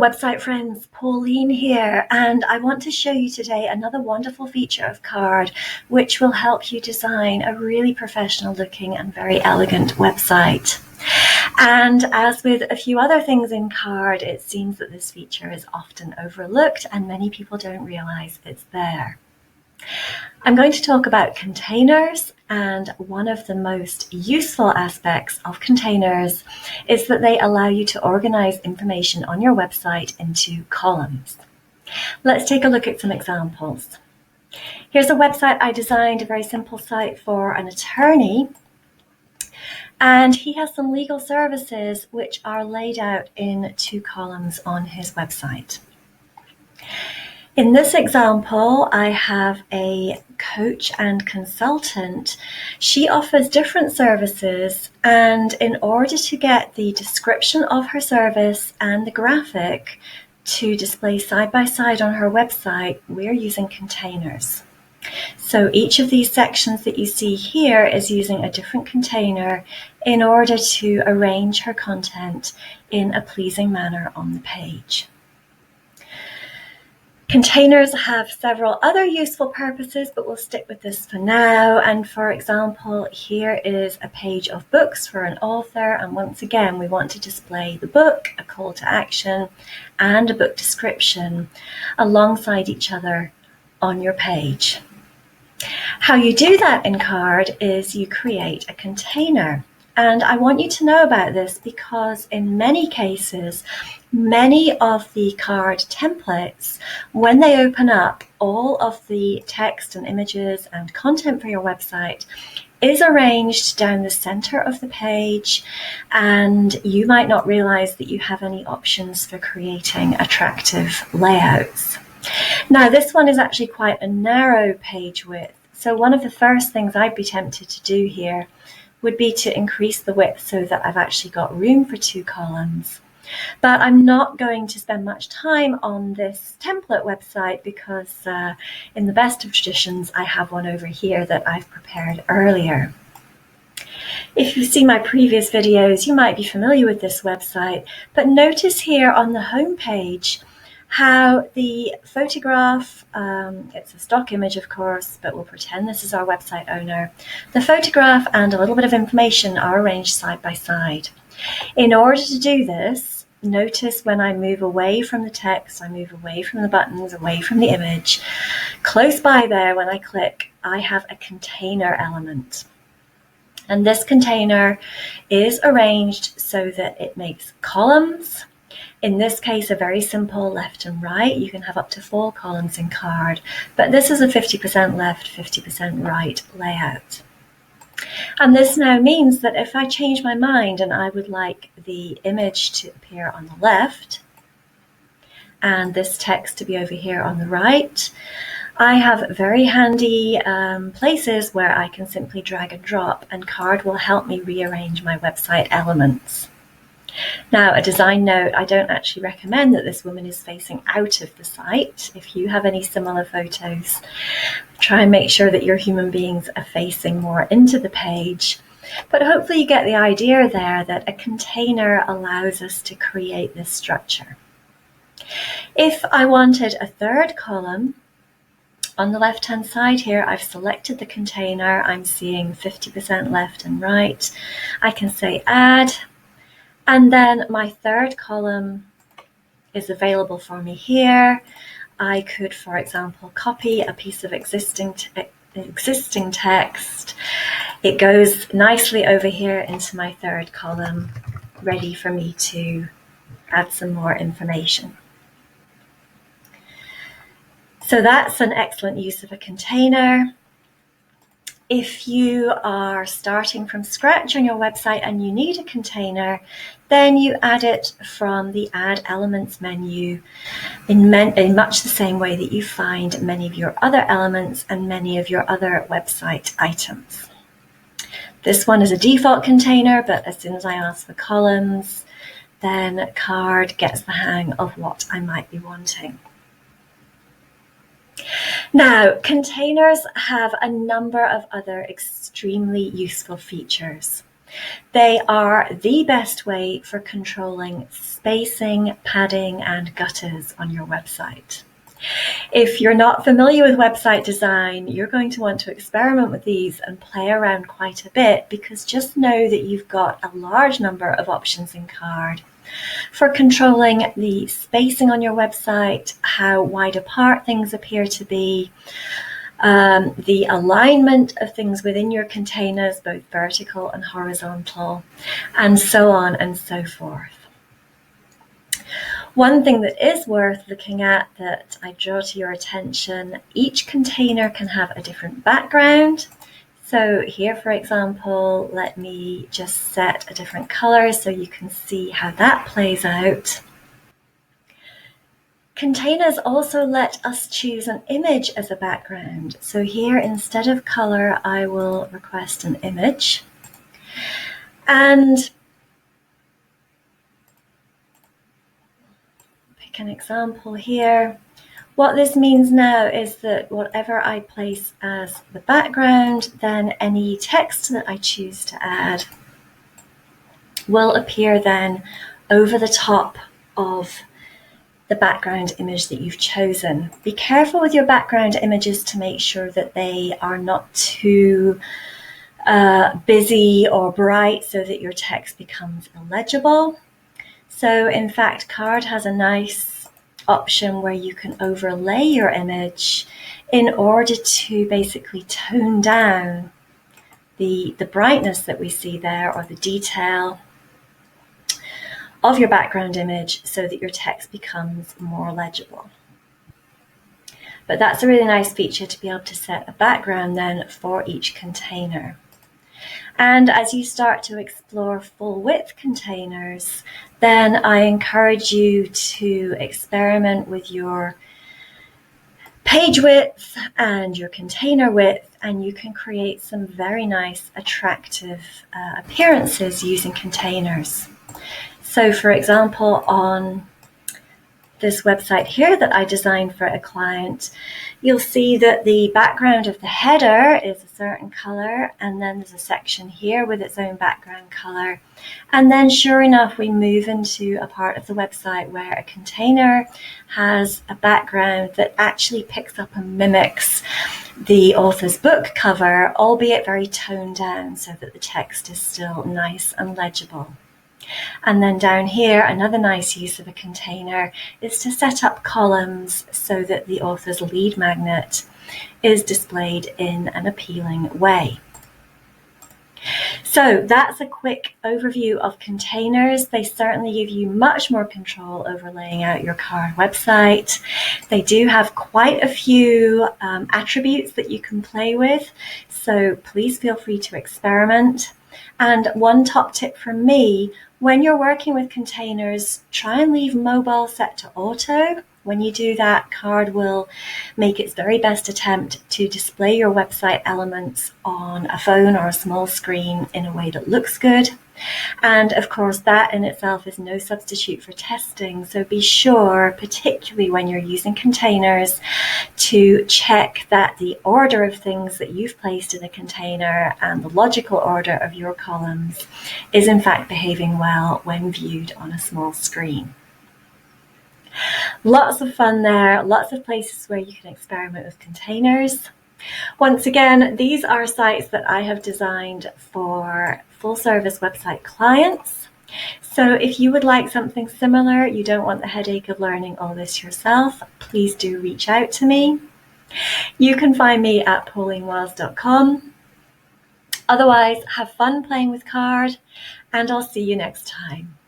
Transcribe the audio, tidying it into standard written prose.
website friends, Pauline here, and I want to show you today another wonderful feature of Carrd which will help you design a really professional looking and very elegant website. And as with a few other things in Carrd, it seems that this feature is often overlooked and many people don't realize it's there. I'm going to talk about containers, and one of the most useful aspects of containers is that they allow you to organize information on your website into columns. Let's take a look at some examples. Here's a website I designed, a very simple site for an attorney, and he has some legal services which are laid out in 2 columns on his website. In this example, I have a coach and consultant. She offers different services, and in order to get the description of her service and the graphic to display side by side on her website, we're using containers. So each of these sections that you see here is using a different container in order to arrange her content in a pleasing manner on the page. Containers have several other useful purposes, but we'll stick with this for now. And for example, here is a page of books for an author. And once again, we want to display the book, a call to action, and a book description alongside each other on your page. How you do that in Carrd is you create a container. And I want you to know about this because in many cases, many of the Carrd templates, when they open up, all of the text and images and content for your website is arranged down the center of the page, and you might not realize that you have any options for creating attractive layouts. Now, this one is actually quite a narrow page width, so one of the first things I'd be tempted to do here would be to increase the width so that I've actually got room for 2 columns. But I'm not going to spend much time on this template website because in the best of traditions, I have one over here that I've prepared earlier. If you've seen my previous videos, you might be familiar with this website, but notice here on the home page how the photograph, it's a stock image of course, but we'll pretend this is our website owner. The photograph and a little bit of information are arranged side by side. In order to do this, notice when I move away from the text, I move away from the buttons, away from the image. Close by there, when I click, I have a container element. And this container is arranged so that it makes columns. In this case, a very simple left and right. You can have up to 4 columns in Carrd, but this is a 50% left, 50% right layout. And this now means that if I change my mind and I would like the image to appear on the left and this text to be over here on the right, I have very handy places where I can simply drag and drop, and Carrd will help me rearrange my website elements. Now, a design note, I don't actually recommend that this woman is facing out of the site. If you have any similar photos, try and make sure that your human beings are facing more into the page. But hopefully you get the idea there that a container allows us to create this structure. If I wanted a 3rd column, on the left-hand side here, I've selected the container. I'm seeing 50% left and right. I can say add. And then my 3rd column is available for me here. I could, for example, copy a piece of existing text. It goes nicely over here into my 3rd column, ready for me to add some more information. So that's an excellent use of a container. If you are starting from scratch on your website and you need a container, then you add it from the Add Elements menu in much the same way that you find many of your other elements and many of your other website items. This one is a default container, but as soon as I ask for columns, then Carrd gets the hang of what I might be wanting. Now, containers have a number of other extremely useful features. They are the best way for controlling spacing, padding, and gutters on your website. If you're not familiar with website design, you're going to want to experiment with these and play around quite a bit, because just know that you've got a large number of options in Carrd for controlling the spacing on your website, how wide apart things appear to be, the alignment of things within your containers, both vertical and horizontal, and so on and so forth. One thing that is worth looking at that I draw to your attention, each container can have a different background. So here, for example, let me just set a different color so you can see how that plays out. Containers also let us choose an image as a background. So here, instead of color, I will request an image. And pick an example here. What this means now is that whatever I place as the background, then any text that I choose to add will appear then over the top of the background image that you've chosen. Be careful with your background images to make sure that they are not too busy or bright so that your text becomes illegible. So in fact, Carrd has a nice option where you can overlay your image in order to basically tone down the brightness that we see there, or the detail of your background image, so that your text becomes more legible. But that's a really nice feature, to be able to set a background then for each container. And as you start to explore full width containers, then I encourage you to experiment with your page width and your container width, and you can create some very nice, attractive appearances using containers. So for example, on this website here that I designed for a client, you'll see that the background of the header is a certain color, and then there's a section here with its own background color. And then sure enough, we move into a part of the website where a container has a background that actually picks up and mimics the author's book cover, albeit very toned down so that the text is still nice and legible. And then down here, another nice use of a container is to set up columns so that the author's lead magnet is displayed in an appealing way. So that's a quick overview of containers. They certainly give you much more control over laying out your Carrd website. They do have quite a few attributes that you can play with, so please feel free to experiment. And one top tip from me: when you're working with containers, try and leave mobile set to auto. When you do that, Carrd will make its very best attempt to display your website elements on a phone or a small screen in a way that looks good. And of course, that in itself is no substitute for testing. So be sure, particularly when you're using containers, to check that the order of things that you've placed in a container and the logical order of your columns is in fact behaving well when viewed on a small screen. Lots of fun there, lots of places where you can experiment with containers. Once again, these are sites that I have designed for full-service website clients. So if you would like something similar, you don't want the headache of learning all this yourself, please do reach out to me. You can find me at paulingwiles.com. Otherwise, have fun playing with Carrd, and I'll see you next time.